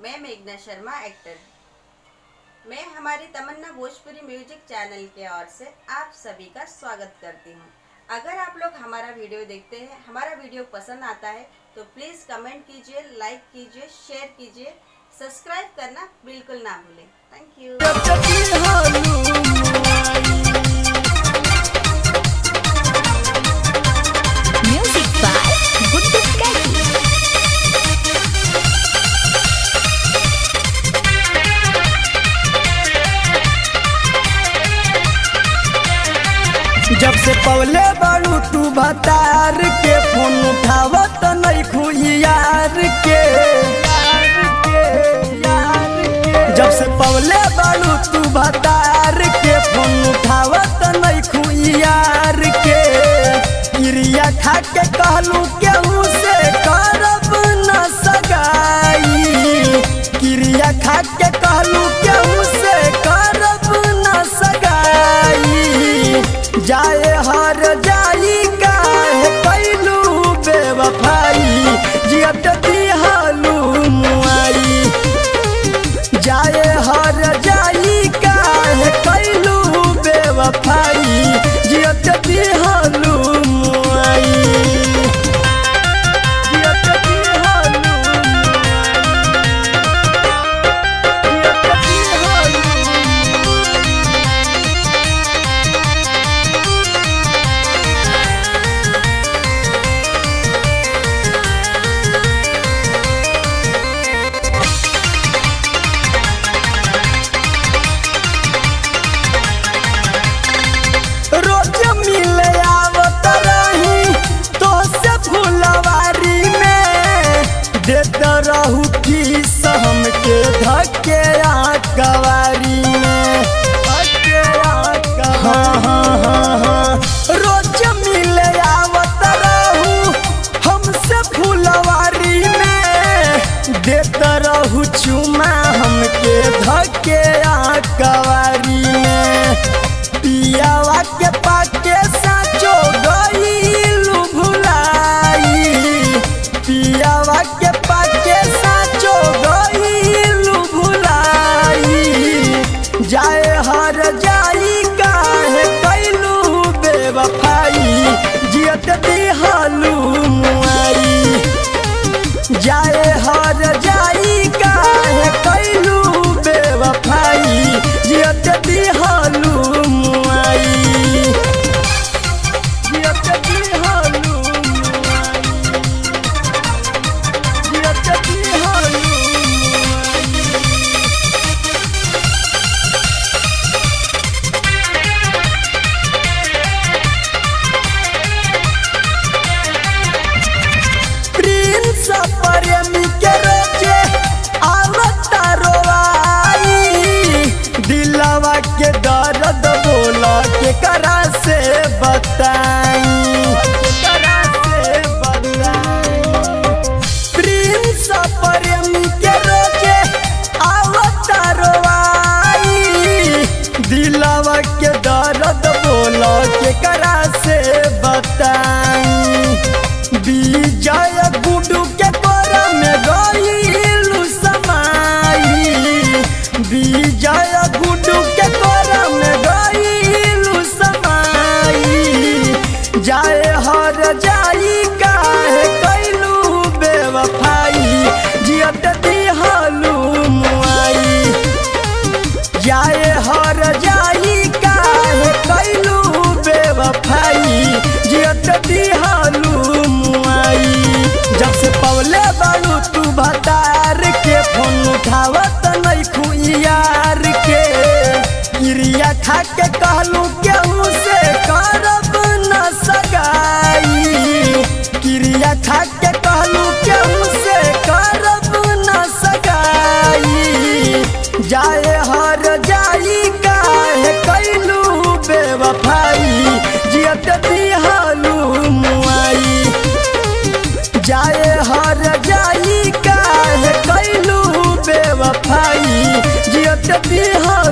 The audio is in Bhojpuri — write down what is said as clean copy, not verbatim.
मैं मेघना शर्मा एक्टर। मैं हमारी तमन्ना भोजपुरी म्यूजिक चैनल के ओर से आप सभी का स्वागत करती हूं। अगर आप लोग हमारा वीडियो देखते हैं, हमारा वीडियो पसंद आता है तो प्लीज़ कमेंट कीजिए, लाइक कीजिए, शेयर कीजिए, सब्सक्राइब करना बिल्कुल ना भूलें। Thank you. Music by Guddu Kaki. जब से पवले बाड़ू तू भतार के फोन उठावत नहीं खुयार के। जब से पवले बाड़ू तू भतार के फोन उठावत नहीं खुयार के। इरिया खा के कहलू केहू से करब न सगाई। किरिया खा के कहलू केहू से करब न सगाई। जाए हर जाई काहे कैलू बेवफाई, जियत दिहालू मुआई। जाए हर जाई काहे कैलू बेवफाई, जियत दिहालू मुआई। जियत दिहालू रोज मिले आवत रही तोहसे फुलवारी में। देत रहू किस हमके धक्के कवारी में। हाँ। रोज मिले आवत रहू हमसे फुलवारी में। देत रहू चुमा हमके धक्के कवारी में। पियावा के पाके साचो गईलू भुलाई। पियावा के पाके साचो गईलू भुलाई। जाए हर जाई काहे कैलू बेवफाई, जियत दिहालू मुआई। जाए हर जाई काहे कैलू बेवफाई, जियत दिहालू मुआई। जियत दिहालू मुआई। जियत दिहालू मुआई। प्रिंस प्रेमी के रोजे आवता रोवाई। दिलवा के दर्द बोला के करा से बताई। प्रिंस प्रेमी के रोजे आवता रोवाई। दिलवा के दर्द बोला के करा से बताई। विजय गुडू के कोरा में गईलू समाई। विजय गुडू के कोरा में गईलू समाई। जाए हर जाई काहे कैलू बेवफाई, जियत दिहालू मुआई। जाए हर जाई काहे कैलू बेवफाई, जियत दिहालू मुआई। जब से पवले बाड़ू तू भतार के फोन उठावत नहीं खुयार के। इरिया खा के कहलू केहू से करब न सगाई। किरिया खा के कहलू केहू से करब न सगाई। जाए हर जाई काहे कैलू बेवफाई, जियत दिहालू मुआई। जाए हर जाई काहे कैलू बेवफाई, जियत दिहालू